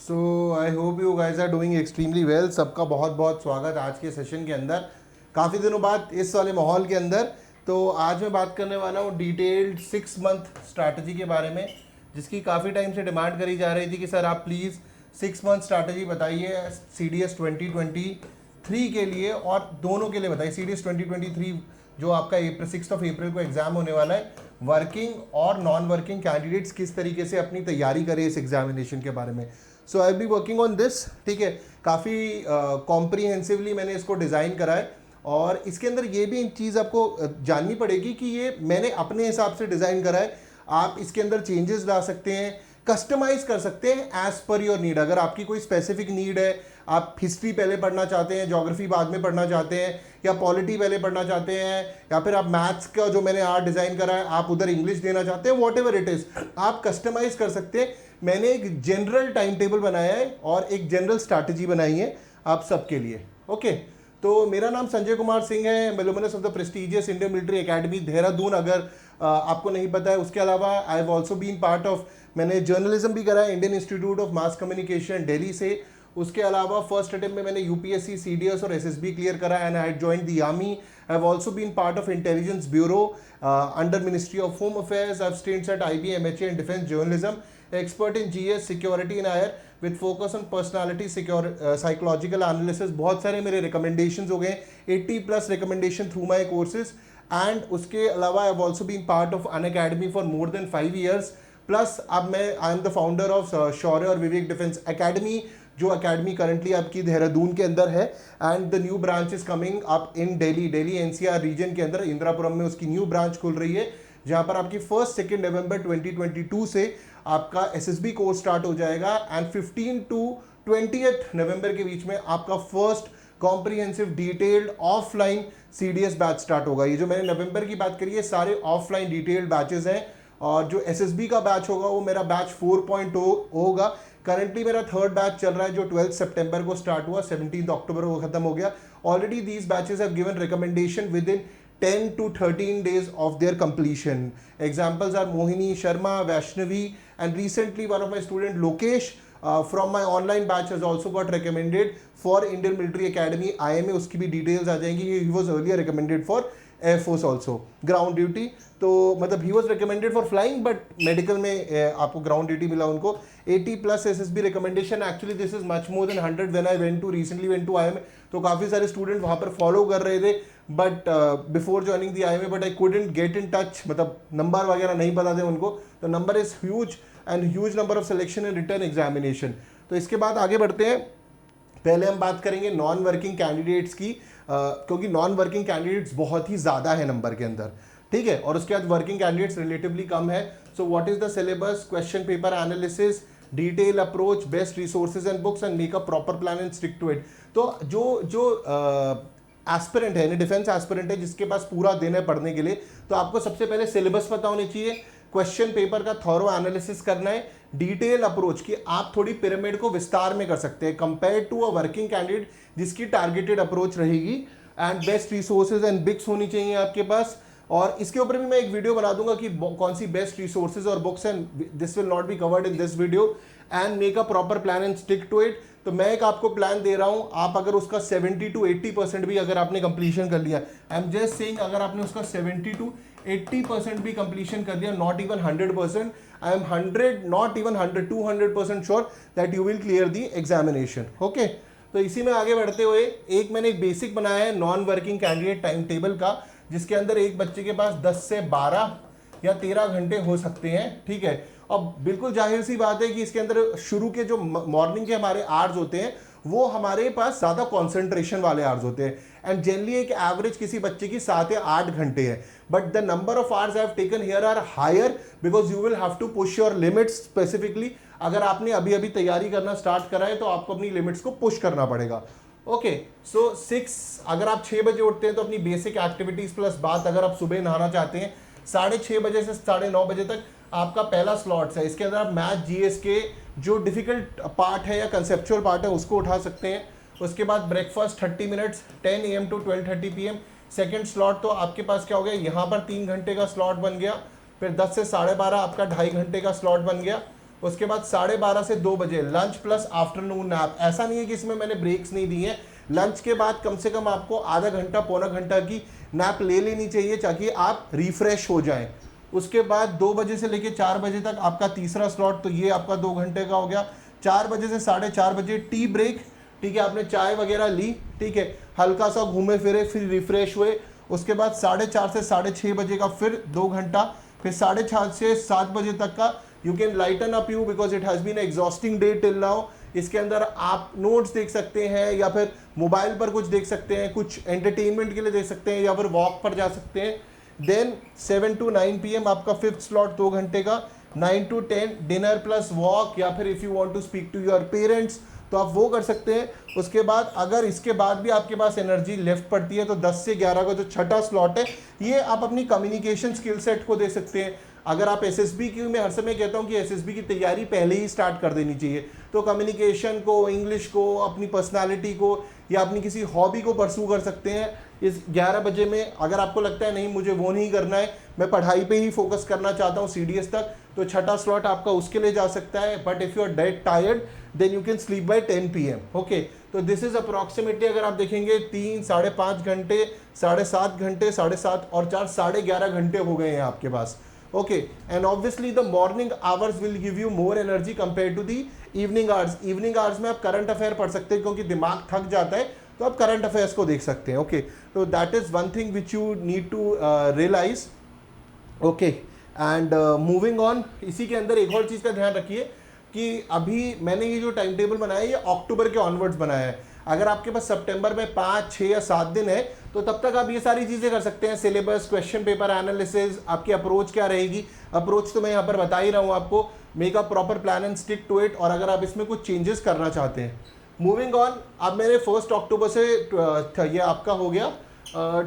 So I hope you guys are doing extremely well. सबका बहुत बहुत स्वागत आज के सेशन के अंदर, काफ़ी दिनों बाद इस वाले माहौल के अंदर। तो आज मैं बात करने वाला हूँ डिटेल्ड 6 मंथ स्ट्रैटेजी के बारे में, जिसकी काफ़ी टाइम से डिमांड करी जा रही थी कि सर आप प्लीज़ 6 मंथ स्ट्रैटेजी बताइए CDS 2023 के लिए, और दोनों के लिए बताइए। CDS 2023 जो आपका 6 अप्रैल को एग्ज़ाम होने वाला है, वर्किंग और नॉन वर्किंग कैंडिडेट्स किस तरीके से अपनी तैयारी करें इस एग्जामिनेशन के बारे में। सो आई बी वर्किंग ऑन दिस, ठीक है। काफ़ी कॉम्प्रीहेंसिवली मैंने इसको डिज़ाइन करा है, और इसके अंदर ये भी एक चीज़ आपको जाननी पड़ेगी कि ये मैंने अपने हिसाब से डिज़ाइन करा है। आप इसके अंदर चेंजेस ला सकते हैं, कस्टमाइज कर सकते हैं एज पर योर नीड। अगर आपकी कोई स्पेसिफिक नीड है, आप हिस्ट्री पहले पढ़ना चाहते हैं, ज्योग्राफी बाद में पढ़ना चाहते हैं, या पॉलिटी पहले पढ़ना चाहते हैं, या फिर आप मैथ्स का जो मैंने आर्ट डिज़ाइन करा है आप उधर इंग्लिश देना चाहते हैं, वॉट एवर इट इज़, आप कस्टमाइज कर सकते हैं। मैंने एक जनरल टाइम टेबल बनाया है और एक जनरल स्ट्रैटेजी बनाई है आप सबके लिए। ओके, तो मेरा नाम संजय कुमार सिंह है, alumnus of the prestigious Indian Military Academy Dehradun, अगर आपको नहीं पता है। उसके अलावा I have also been part of, मैंने जर्नलिज्म भी करा है Indian Institute of Mass Communication Delhi से। उसके अलावा फर्स्ट अटेम्प्ट में मैंने UPSC, CDS और SSB क्लियर करा, and I had joined the army. I have also been part of intelligence bureau under ministry of home affairs. I have stints at IB, MHA in defense journalism, expert in GS security and IR with focus on personality psychological analysis। बहुत सारे मेरे recommendations हो गए, 80+ recommendation through my courses। And उसके अलावा I have also been part of Unacademy for more than 5 years plus. अब मैं I am the founder of Shaurya और विवेक डिफेंस एकेडमी, जो अकेडमी करंटली आपकी देहरादून के अंदर है, and the new branch is coming up in Delhi NCR region के अंदर इंदिरापुरम में उसकी न्यू ब्रांच खुल रही है, जहां पर आपकी 1 नवंबर 2022 से आपका SSB कोर्स स्टार्ट हो जाएगा, एंड 15 to 20 नवंबर के बीच में आपका first comprehensive detailed offline CDS batch start होगा। ये जो मैंने नवंबर की बात करी है सारे ऑफलाइन डिटेल्ड बैचेस हैं, और जो SSB का बैच होगा वो मेरा बैच 4.0 होगा। करंटली मेरा थर्ड बैच चल रहा है जो 12 सितंबर को स्टार्ट हुआ, 17 अक्टूबर को खत्म हो गया। Already these batches have given recommendation with in 10 to 13 days of their completion. Examples are Mohini Sharma, Vaishnavi, and recently one of my student Lokesh from my online batch has also got recommended for Indian Military Academy IMA। उसकी भी details आ जाएंगी। He was earlier recommended for Air Force also ground duty। तो मतलब he was recommended for flying but medical में आपको ground duty मिला उनको। 80+ SSB recommendation, actually this is much more than 100 when I recently went to IMA। तो काफ़ी सारे student वहाँ पर फॉलो कर रहे थे, but before joining the IMA, but I couldn't get in touch, मतलब नंबर वगैरह नहीं पता थे उनको। तो number is huge and huge number of selection and return examination. तो इसके बाद आगे बढ़ते हैं। पहले हम बात करेंगे नॉन वर्किंग कैंडिडेट्स की, क्योंकि नॉन वर्किंग कैंडिडेट्स बहुत ही ज़्यादा है नंबर के अंदर, ठीक है, और उसके बाद वर्किंग कैंडिडेट्स रिलेटिवली कम है। So what is the syllabus, question paper analysis, detail approach, best resources and books, and make a proper plan and stick to it. तो जो एस्पिरेंट है, डिफेंस एस्पिरेंट है, जिसके पास पूरा दिन है पढ़ने के लिए, तो आपको सबसे पहले सिलेबस पता होनी चाहिए, क्वेश्चन पेपर का थॉरो एनालिसिस करना है, डिटेल अप्रोच की आप थोड़ी पिरामिड को विस्तार में कर सकते हैं compare to a working candidate जिसकी टारगेटेड अप्रोच रहेगी, and best resources and books होनी चाहिए आपके पास। और इसके ऊपर भी मैं एक वीडियो बना दूंगा कि कौन सी बेस्ट रिसोर्सेज और books, and this will not be covered in this video, and make a proper plan and stick to it. तो मैं एक आपको प्लान दे रहा हूं, आप अगर उसका 70 to 80% भी अगर आपने कंप्लीशन कर लिया, आई एम जस्ट सेइंग, अगर आपने उसका 70 to 80% भी कंप्लीशन कर लिया, not even 100%, I am 100 not even 100 200% sure that you will clear the examination. Okay, तो इसी में आगे बढ़ते हुए एक मैंने एक बेसिक बनाया है non working candidate time table का, जिसके अंदर एक बच्चे के पास 10 से 12 या 13 घंटे हो सकते हैं, ठीक है। और बिल्कुल जाहिर सी बात है कि इसके अंदर शुरू के जो मॉर्निंग के हमारे आवर्स होते हैं वो हमारे पास ज़्यादा कंसंट्रेशन वाले आवर्स होते हैं, एंड जनरली एक एवरेज किसी बच्चे की 7 या 8 घंटे है, but the number of hours I have taken here are higher because you will have to push your limits specifically. अगर आपने अभी अभी तैयारी करना स्टार्ट करा है तो आपको अपनी लिमिट्स को पुश करना पड़ेगा। ओके, सो 6, अगर आप 6 बजे उठते हैं तो अपनी बेसिक एक्टिविटीज प्लस बात, अगर आप सुबह नहाना चाहते हैं 6:30 बजे से 9:30 बजे तक आपका पहला स्लॉट्स है। इसके अंदर आप मैथ GS के जो डिफिकल्ट पार्ट है या कंसेप्चुअल पार्ट है उसको उठा सकते हैं। उसके बाद breakfast 30 minutes 10 AM to 12:30 PM। Second slot तो आपके पास क्या हो गया, यहाँ पर 3 घंटे का स्लॉट बन गया। फिर 10 से 12:30 आपका 2.5 घंटे का स्लॉट बन गया। उसके बाद 12:30 से 2 बजे लंच प्लस आफ्टरनून नैप। ऐसा नहीं है कि इसमें मैंने ब्रेक्स नहीं दी हैं, लंच के बाद कम से कम आपको आधा घंटा पौना घंटा की नैप ले लेनी चाहिए ताकि आप रिफ्रेश हो जाएं। उसके बाद 2 बजे से लेके 4 बजे तक आपका तीसरा स्लॉट, तो ये आपका 2 घंटे का हो गया। 4 बजे से 4:30 बजे टी ब्रेक, ठीक है, आपने चाय वगैरह ली, ठीक है, हल्का सा घूमे फिरे, फिर रिफ्रेश हुए। उसके बाद 4:30 से 6:30 बजे का फिर 2 घंटा, फिर 6:30 से 7 बजे तक का you can lighten up you because it has been exhausting day till now. इसके अंदर आप नोट्स देख सकते हैं या फिर मोबाइल पर कुछ देख सकते हैं, कुछ एंटरटेनमेंट के लिए देख सकते हैं या फिर वॉक पर जा सकते हैं। देन 7 to 9 PM आपका फिफ्थ स्लॉट 2 घंटे का। 9 to 10 डिनर प्लस वॉक, या फिर if you want to speak to your parents तो आप वो कर सकते हैं। उसके बाद अगर इसके बाद भी आपके पास एनर्जी लेफ्ट पड़ती है तो 10 से 11 का जो छठा स्लॉट है ये आप अपनी कम्युनिकेशन स्किल सेट को दे सकते हैं। अगर आप एसएसबी की, मैं हर समय कहता हूँ कि एसएसबी की तैयारी पहले ही स्टार्ट कर देनी चाहिए, तो कम्युनिकेशन को, इंग्लिश को, अपनी पर्सनालिटी को या अपनी किसी हॉबी को परस्यू कर सकते हैं इस 11 बजे में। अगर आपको लगता है नहीं मुझे वो नहीं करना है, मैं पढ़ाई पे ही फोकस करना चाहता हूँ सीडीएस तक, तो छठा स्लॉट आपका उसके लिए जा सकता है। But if you are dead tired then you can sleep by 10 PM। Okay, तो दिस इज अप्रॉक्सीमेटली अगर आप देखेंगे 3 साढ़े 5 घंटे, 7.5 घंटे, 7.5 और 4 11.5 घंटे हो गए हैं आपके पास। Okay, and obviously the morning hours will give you more energy compare to the evening hours. Evening hours में आप करंट अफेयर पढ़ सकते हैं क्योंकि दिमाग थक जाता है, तो आप करंट अफेयर्स को देख सकते हैं। ओके, तो that is one thing which you need to realise. Okay, and moving on, इसी के अंदर एक और चीज़ का ध्यान रखिए कि अभी मैंने ये जो टाइम टेबल बनाया है ये अक्टूबर के ऑनवर्ड्स बनाया है। अगर आपके पास सितंबर में 5, 6 या 7 दिन है तो तब तक आप ये सारी चीज़ें कर सकते हैं, सिलेबस, क्वेश्चन पेपर एनालिसिस, आपकी अप्रोच क्या रहेगी। अप्रोच तो मैं यहाँ पर बता ही रहा हूँ आपको, make a proper plan and stick to it. और अगर आप इसमें कुछ चेंजेस करना चाहते हैं, मूविंग ऑन, अब मेरे 1 अक्टूबर से ये आपका हो गया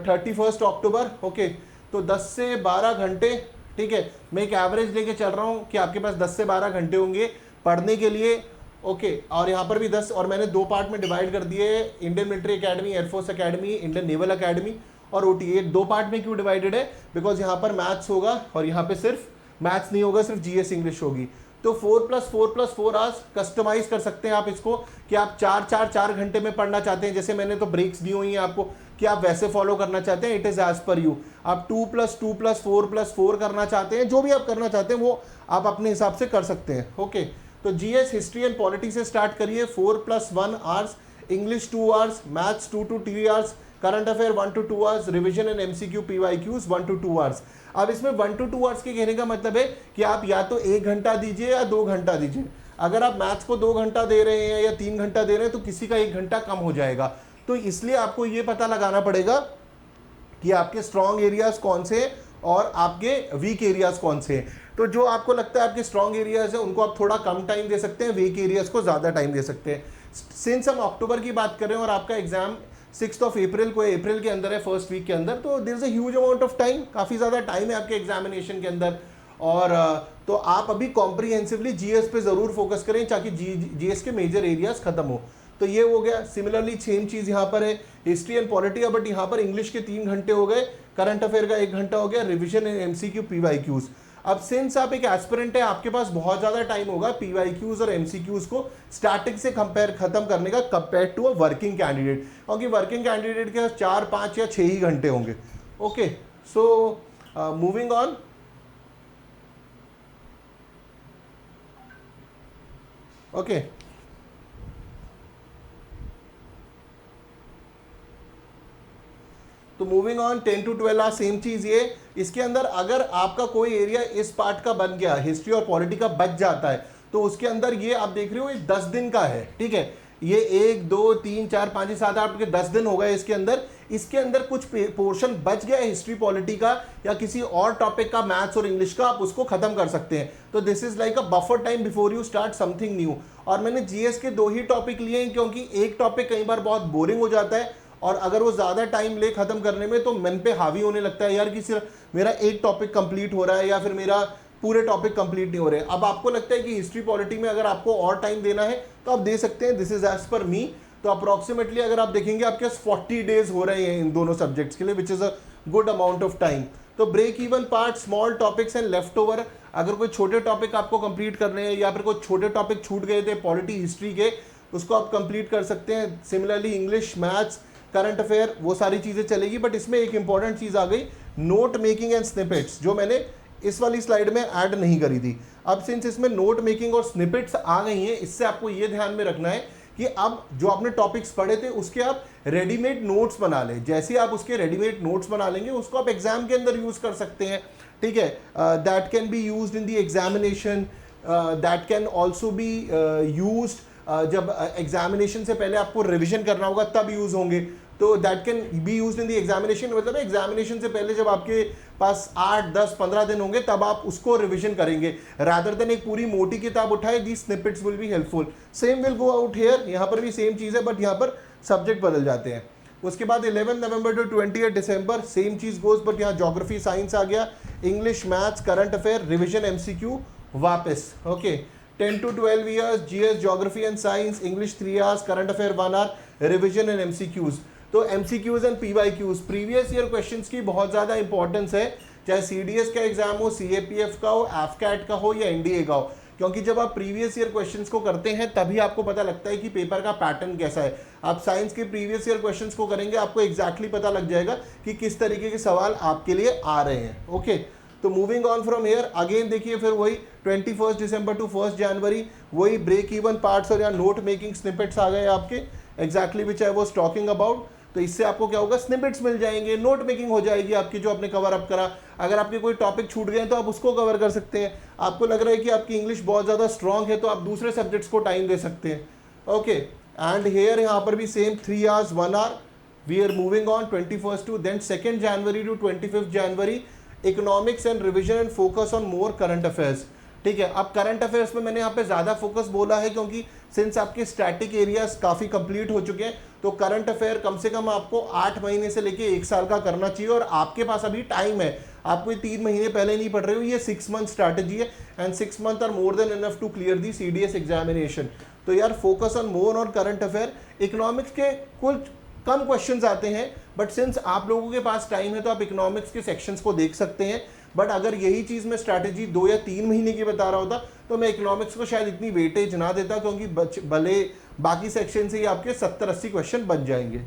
31 अक्टूबर। ओके, तो 10 से 12 घंटे, ठीक है, मैं एक एवरेज लेके चल रहा हूँ कि आपके पास 10 से 12 घंटे होंगे पढ़ने के लिए। ओके, और यहाँ पर भी 10, और मैंने 2 पार्ट में डिवाइड कर दिए, Indian Military academy, air force academy, Indian naval academy और ओटीए। 2 पार्ट में क्यों डिवाइडेड है? बिकॉज यहाँ पर मैथ्स होगा और यहाँ पे सिर्फ मैथ्स नहीं होगा, सिर्फ जीएस इंग्लिश होगी। तो 4+4+4 आवर्स कस्टमाइज कर सकते हैं आप इसको कि आप 4 घंटे में पढ़ना चाहते हैं, जैसे मैंने तो ब्रेक्स दी हुई हैं आपको कि आप वैसे फॉलो करना चाहते हैं, it is as per you. आप 2+2+4+4 करना चाहते हैं, जो भी आप करना चाहते हैं वो आप अपने हिसाब से कर सकते हैं। ओके, तो जीएस, हिस्ट्री एंड पॉलिटी से स्टार्ट करिए, 4+1 hours, English 2 hours, maths 2 to 3 hours, current affair 1 to 2 hours, revision and MCQ PYQs 1 to 2 hours. अब इसमें 1 to 2 आवर्स के कहने का मतलब है कि आप या तो 1 घंटा दीजिए या 2 घंटा दीजिए। अगर आप मैथ्स को 2 घंटा दे रहे हैं या 3 घंटा दे रहे हैं तो किसी का 1 घंटा कम हो जाएगा। तो इसलिए आपको ये पता लगाना पड़ेगा कि आपके स्ट्रॉन्ग एरियाज कौन से हैं और आपके वीक एरियाज कौन से हैं। तो जो आपको लगता है आपके स्ट्रॉन्ग एरियाज है उनको आप थोड़ा कम टाइम दे सकते हैं, वीक एरियाज को ज़्यादा टाइम दे सकते हैं। सिंस हम अक्टूबर की बात कर रहे हैं और आपका एग्जाम 6 अप्रैल को, अप्रैल के अंदर है, फर्स्ट वीक के अंदर, तो there is a huge amount of time, काफ़ी ज़्यादा टाइम है आपके एग्जामिनेशन के अंदर। और तो आप अभी कॉम्प्रीहेंसिवली जीएस पे ज़रूर फोकस करें ताकि जीएस के मेजर एरियाज खत्म हो। तो ये हो गया। सिमिलरली सेम चीज़ यहाँ पर है, हिस्ट्री एंड पॉलिटी, बट यहाँ पर इंग्लिश के 3 घंटे हो गए, करंट अफेयर का 1 घंटा हो गया, रिविजन एंड एमसीक्यू पीवाईक्यूज। अब सिंस आप एक एस्पिरेंट है, आपके पास बहुत ज़्यादा टाइम होगा पीवाईक्यूज और एमसीक्यूज को स्टैटिक से कंपेयर खत्म करने का compare to a working candidate, क्योंकि वर्किंग कैंडिडेट के 4, 5 या 6 ही घंटे होंगे। Okay, so moving on, okay, तो मूविंग ऑन 10 to 12 सेम चीज़ ये। इसके अंदर अगर आपका कोई एरिया इस पार्ट का बन गया, हिस्ट्री और पॉलिटी का बच जाता है, तो उसके अंदर ये आप देख रहे हो ये 10 दिन का है, ठीक है, ये 1, 2, 3, 4, 5, 7, 8 के 10 दिन हो गए इसके अंदर। इसके अंदर कुछ पोर्शन बच गया है हिस्ट्री पॉलिटी का या किसी और टॉपिक का, मैथ्स और इंग्लिश का, आप उसको खत्म कर सकते हैं। तो this is like a buffer time before you start something new. और मैंने जीएस के 2 ही टॉपिक लिए हैं क्योंकि एक टॉपिक कई बार बहुत बोरिंग हो जाता है और अगर वो ज़्यादा टाइम ले खत्म करने में तो मन पे हावी होने लगता है यार कि सिर्फ मेरा एक टॉपिक कंप्लीट हो रहा है या फिर मेरा पूरे टॉपिक कंप्लीट नहीं हो रहे। अब आपको लगता है कि हिस्ट्री पॉलिटी में अगर आपको और टाइम देना है तो आप दे सकते हैं, दिस इज एज पर मी। तो अप्रॉक्सीमेटली अगर आप देखेंगे आपके पास 40 डेज हो रहे हैं इन दोनों सब्जेक्ट्स के लिए, which is a good amount of time. तो break even part, small topics and left over, अगर कोई छोटे टॉपिक आपको कंप्लीट करने हैं या फिर कोई छोटे टॉपिक छूट गए थे पॉलिटी हिस्ट्री के, उसको आप कंप्लीट कर सकते हैं। Similarly English, maths, current affair, वो सारी चीज़ें चलेगी। बट इसमें एक इंपॉर्टेंट चीज़ आ गई, नोट मेकिंग एंड स्निपेट्स, जो मैंने इस वाली स्लाइड में ऐड नहीं करी थी। अब सिंस इसमें नोट मेकिंग और स्निपेट्स आ गई हैं, इससे आपको ये ध्यान में रखना है कि अब जो आपने टॉपिक्स पढ़े थे उसके आप रेडीमेड नोट्स बना लें। जैसे आप उसके रेडीमेड नोट्स बना लेंगे, उसको आप एग्जाम के अंदर यूज कर सकते हैं, ठीक है। That can be used in the examination, that can also be used जब एग्जामिनेशन से पहले आपको रिविजन करना होगा तब यूज होंगे। तो that can be used in the examination, मतलब एग्जामिनेशन से पहले जब आपके पास 8, 10, 15 दिन होंगे तब आप उसको रिवीजन करेंगे, रादर देन एक पूरी मोटी किताब उठाए। The snippets will be helpful. Same will go out here, यहाँ पर भी सेम चीज़ है बट यहाँ पर सब्जेक्ट बदल जाते हैं। उसके बाद 11 नवंबर टू 28 दिसंबर सेम चीज़ गोज, बट यहाँ ज्योग्राफी साइंस आ गया, English, maths, current affair, revision, MCQ वापस। Okay, 10 to 12 years GS, geography and science, English 3 hours, current affair 1 hour, revision and MCQs। तो MCQs and PYQs, previous year questions की बहुत ज़्यादा importance है, चाहे CDS का एग्जाम हो, CAPF का हो, AFCAT का हो या NDA का हो, क्योंकि जब आप प्रीवियस ईयर क्वेश्चंस को करते हैं तभी आपको पता लगता है कि पेपर का पैटर्न कैसा है। आप साइंस के प्रीवियस ईयर क्वेश्चंस को करेंगे, आपको एग्जैक्टली पता लग जाएगा कि किस तरीके के सवाल आपके लिए आ रहे हैं। ओके, तो moving on from here again देखिए, फिर वही 21 दिसंबर टू 1 जनवरी वही ब्रेक इवन पार्ट्स और या नोट मेकिंग स्निपेट्स आ गए आपके, exactly which I was talking about. तो इससे आपको क्या होगा, स्निपेट्स मिल जाएंगे, नोट मेकिंग हो जाएगी आपकी जो आपने कवर अप करा। अगर आपके कोई टॉपिक छूट गए तो आप उसको कवर कर सकते हैं। आपको लग रहा है कि आपकी इंग्लिश बहुत ज़्यादा स्ट्रांग है तो आप दूसरे सब्जेक्ट्स को टाइम दे सकते हैं। ओके, एंड हेयर यहाँ पर भी same 3 hours 1 hour। We are moving on 21 to then 2 January to 25 January, economics and revision and focus on more current affairs. ठीक है, अब करंट अफेयर्स में मैंने यहाँ पे ज़्यादा फोकस बोला है क्योंकि सिंस आपके स्टैटिक एरियाज काफ़ी कंप्लीट हो चुके हैं, तो करंट अफेयर कम से कम आपको 8 महीने से लेके 1 साल का करना चाहिए और आपके पास अभी टाइम है। आप कोई 3 महीने पहले नहीं पढ़ रहे हो, ये 6 मंथ स्ट्रैटेजी है and 6 month are more than enough to clear the CDS examination. तो यार focus on more on current affair. Economics के कुछ कम क्वेश्चंस आते हैं बट सिंस आप लोगों के पास टाइम है तो आप इकोनॉमिक्स के सेक्शंस को देख सकते हैं। बट अगर यही चीज़ मैं स्ट्रैटेजी 2 या 3 महीने की बता रहा होता तो मैं इकोनॉमिक्स को शायद इतनी वेटेज ना देता, क्योंकि भले बाकी सेक्शन से ही आपके 70-80 क्वेश्चन बन जाएंगे।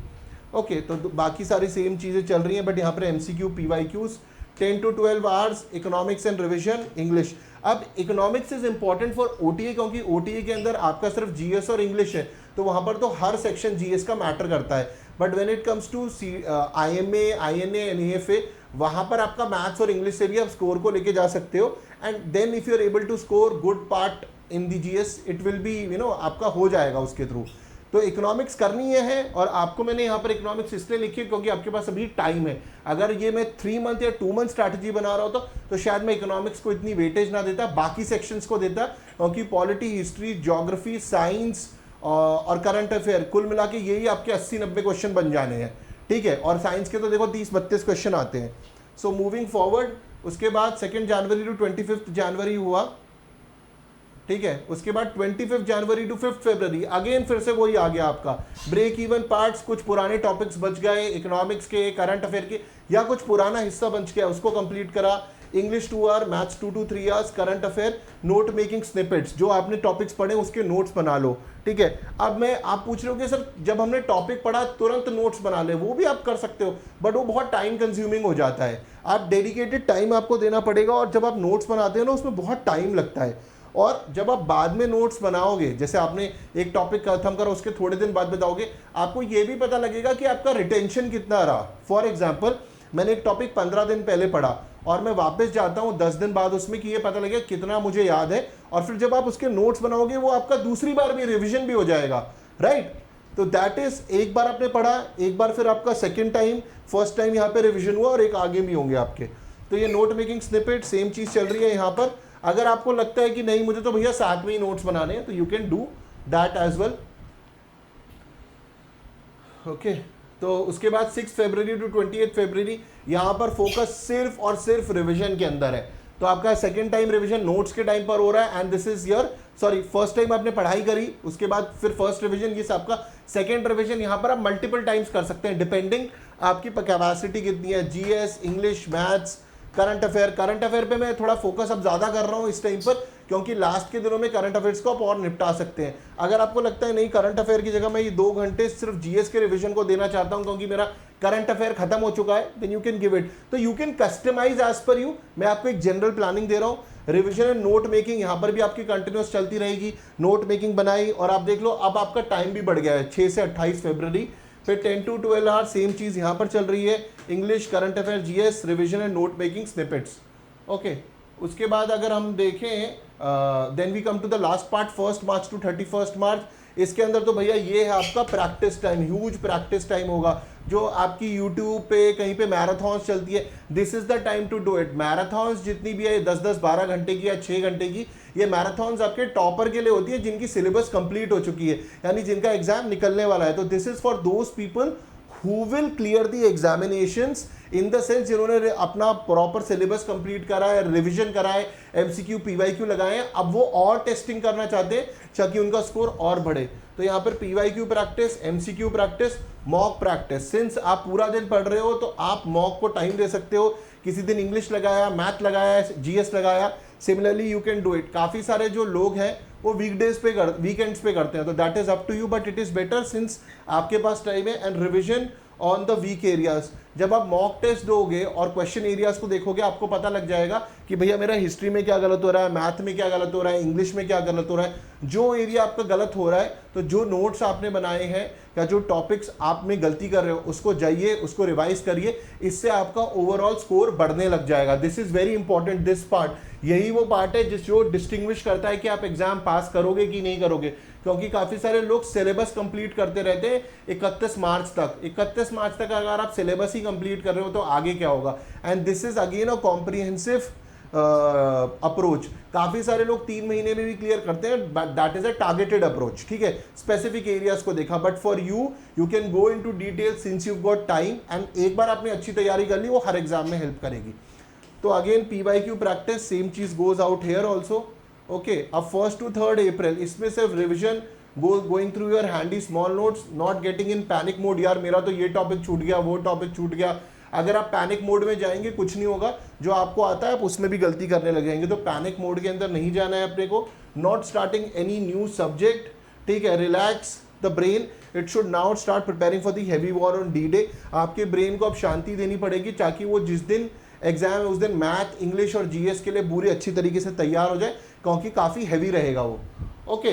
ओके, तो बाकी सारी सेम चीज़ें चल रही हैं बट यहाँ पर MCQ PYQs 10 to 12 hours, economics and revision, English. अब economics is important for OTA क्योंकि OTA के अंदर आपका सिर्फ GS और इंग्लिश है, तो वहाँ पर तो हर सेक्शन GS का मैटर करता है। But when it comes to IMA, INA and AFA, वहाँ पर आपका मैथ्स और इंग्लिश से भी आप स्कोर को लेके जा सकते हो and then if you are able to score good part in the GS it will be आपका हो जाएगा उसके थ्रू। तो इकोनॉमिक्स करनी है और आपको मैंने यहाँ पर इकोनॉमिक्स इसलिए लिखी है क्योंकि आपके पास अभी टाइम है। अगर ये मैं 3 मंथ या 2 मंथ स्ट्रैटेजी बना रहा होता तो शायद मैं इकोनॉमिक्स को इतनी वेटेज ना देता, बाकी सेक्शंस को देता, क्योंकि पॉलिटी, हिस्ट्री, ज्योग्राफी, साइंस और करंट अफेयर कुल मिला के यही आपके 80-90 क्वेश्चन बन जाने हैं। ठीक है, और साइंस के तो देखो 30-32 क्वेश्चन आते हैं। सो मूविंग फॉरवर्ड, उसके बाद 2 जनवरी टू 25 जनवरी हुआ। ठीक है, उसके बाद 25 जनवरी टू 5 फरवरी अगेन फिर से वही आ गया आपका ब्रेक इवन पार्ट्स। कुछ पुराने टॉपिक्स बच गए इकोनॉमिक्स के, करंट अफेयर के, या कुछ पुराना हिस्सा बच गया उसको कंप्लीट करा। English 2 hour, maths 2 to 3 hours, current affair, note making snippets, जो आपने टॉपिक्स पढ़े उसके नोट्स बना लो। ठीक है, अब आप पूछ रहे हो कि सर जब हमने टॉपिक पढ़ा तुरंत नोट्स बना ले, वो भी आप कर सकते हो बट वो बहुत टाइम कंज्यूमिंग हो जाता है। आप डेडिकेटेड टाइम आपको देना पड़ेगा और जब आप नोट्स बनाते हो ना उसमें बहुत टाइम लगता है। और जब आप बाद में नोट्स बनाओगे, जैसे आपने एक टॉपिक खत्म करा उसके थोड़े दिन बाद बताओगे, आपको ये भी पता लगेगा कि आपका रिटेंशन कितना रहा। फॉर एग्जाम्पल, मैंने एक टॉपिक 15 दिन पहले पढ़ा और मैं वापस जाता हूँ 10 दिन बाद उसमें कि ये पता लगेगा कितना मुझे याद है, और फिर जब आप उसके नोट्स बनाओगे वो आपका दूसरी बार भी रिविजन भी हो जाएगा, राइट। तो दैट इज, एक बार आपने पढ़ा, एक बार फिर आपका सेकेंड टाइम, फर्स्ट टाइम यहाँ पे रिविजन हुआ और एक आगे भी होंगे आपके। तो ये नोट मेकिंग स्निपेट सेम चीज़ चल रही है यहाँ पर। अगर आपको लगता है कि नहीं मुझे तो भैया साथ में ही नोट्स बनाने हैं तो you can do that as well. Okay, तो उसके बाद 6 फरवरी टू 28 फरवरी यहाँ पर फोकस सिर्फ और सिर्फ रिवीजन के अंदर है। तो आपका सेकंड टाइम रिवीजन नोट्स के टाइम पर हो रहा है and this is your, sorry, first time आपने पढ़ाई करी उसके बाद फिर फर्स्ट रिवीजन, ये आपका सेकंड रिवीजन। यहाँ पर आप मल्टीपल टाइम्स कर सकते हैं डिपेंडिंग आपकी कैपेसिटी कितनी है। GS, English, maths, current affair पे मैं थोड़ा फोकस अब ज़्यादा कर रहा हूँ इस टाइम पर, क्योंकि लास्ट के दिनों में करंट अफेयर्स को आप और निपटा सकते हैं। अगर आपको लगता है नहीं करंट अफेयर की जगह मैं ये 2 घंटे सिर्फ जीएस के रिवीजन को देना चाहता हूँ क्योंकि मेरा करंट अफेयर खत्म हो चुका है, then you can give it. तो you can customise as per you. मैं आपको एक जनरल प्लानिंग दे रहा हूँ। रिवीजन एंड नोट मेकिंग यहाँ पर भी आपकी कंटिन्यूस चलती रहेगी। नोट मेकिंग बनाई और आप देख लो अब आपका टाइम भी बढ़ गया है 6 से 28 फरवरी, फिर 10 to 12 आवर सेम चीज़ यहाँ पर चल रही है। English, current affair, GS, revision and note making snippets. Okay, उसके बाद अगर हम देखें then we come to the last part 1 March to 31 March. इसके अंदर तो भैया ये है आपका practice time, huge practice time होगा। जो आपकी यूट्यूब पे कहीं पे मैराथॉन्स चलती है, this is the time to do it. Marathons जितनी भी है 10-10, 12 घंटे की या 6 घंटे की, ये मैराथॉन्स आपके टॉपर के लिए होती है जिनकी सिलेबस कंप्लीट हो चुकी है, यानी जिनका एग्जाम निकलने वाला है। तो this is for those people who will clear the examinations, in the sense जिन्होंने अपना प्रॉपर सिलेबस कंप्लीट करा है, रिवीजन करा है, एमसीक्यू पीवाईक्यू लगाए हैं, अब वो और टेस्टिंग करना चाहते हैं ताकि उनका स्कोर और बढ़े। तो यहाँ पर PYQ practice, MCQ practice, mock practice. Since आप पूरा दिन पढ़ रहे हो तो आप मॉक को टाइम दे सकते हो। किसी दिन इंग्लिश लगाया, मैथ लगाया, जीएस लगाया, similarly you can do it. काफ़ी सारे जो लोग हैं वो वीकडेज पे वीकेंड्स पे करते हैं, तो that is up to you, but it is better since आपके पास टाइम है। And revision on the weak areas. जब आप मॉक टेस्ट दोगे और क्वेश्चन एरियाज को देखोगे, आपको पता लग जाएगा कि भैया मेरा हिस्ट्री में क्या गलत हो रहा है, मैथ में क्या गलत हो रहा है, इंग्लिश में क्या गलत हो रहा है। जो एरिया आपका गलत हो रहा है, तो जो नोट्स आपने बनाए हैं या जो टॉपिक्स आप में गलती कर रहे हो उसको जाइए, उसको रिवाइज करिए। इससे आपका ओवरऑल स्कोर बढ़ने लग जाएगा। This is very important, this part. यही वो पार्ट है जो डिस्टिंग्विश करता है कि आप एग्जाम पास करोगे कि नहीं करोगे। क्योंकि काफ़ी सारे लोग सिलेबस कंप्लीट करते रहते हैं 31 मार्च तक। 31 मार्च तक अगर आप सिलेबस ही कंप्लीट कर रहे हो तो आगे क्या होगा। And this is again a comprehensive approach. काफ़ी सारे लोग 3 महीने में भी क्लियर करते हैं, but that is a targeted approach. ठीक है, स्पेसिफिक एरियाज को देखा, but for you can go into detail since you got time. And एक बार आपने अच्छी तैयारी कर ली, वो हर एग्जाम में हेल्प करेगी। तो अगेन पीवाईक्यू प्रैक्टिस, सेम चीज goes out here also. Okay, अब 1 to 3 अप्रैल इसमें सिर्फ revision, going through your handy small notes, not getting in panic mode. यार मेरा तो ये टॉपिक छूट गया, वो टॉपिक छूट गया। अगर आप पैनिक मोड में जाएंगे कुछ नहीं होगा, जो आपको आता है आप उसमें भी गलती करने लग जाएंगे। तो पैनिक मोड के अंदर नहीं जाना है अपने को। Not starting any new subject, ठीक है। Relax the brain, it should now start preparing for the heavy war on D day. आपके ब्रेन को अब शांति देनी पड़ेगी ताकि वो जिस दिन एग्जाम है उस दिन मैथ, इंग्लिश और जीएस के लिए पूरी अच्छी तरीके से तैयार हो जाए, क्योंकि काफ़ी हैवी रहेगा वो। ओके,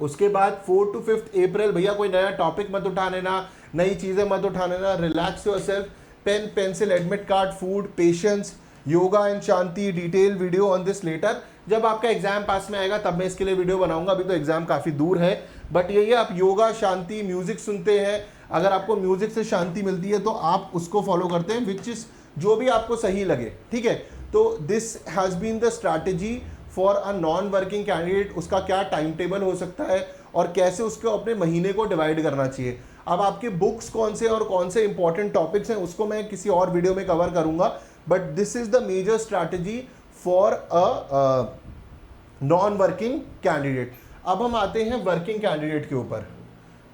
उसके बाद 4 to 5 अप्रैल भैया कोई नया टॉपिक मत उठा लेना, नई चीज़ें मत उठा लेना। Relax yourself, pen, pencil, admit card, food, patience, yoga and shanti. Detail video on this later. जब आपका एग्जाम पास में आएगा तब मैं इसके लिए वीडियो बनाऊंगा, अभी तो एग्जाम काफ़ी दूर है। बट यही है, आप योगा, शांति, म्यूजिक सुनते हैं, अगर आपको म्यूजिक से शांति मिलती है तो आप उसको फॉलो करते हैं, विच इज जो भी आपको सही लगे। ठीक है, तो this has been the strategy for a non working candidate. उसका क्या टाइम टेबल हो सकता है और कैसे उसको अपने महीने को डिवाइड करना चाहिए। अब आपके बुक्स कौन से और कौन से इंपॉर्टेंट टॉपिक्स हैं उसको मैं किसी और वीडियो में कवर करूंगा, but this is the major strategy for a non working candidate. अब हम आते हैं वर्किंग कैंडिडेट के ऊपर।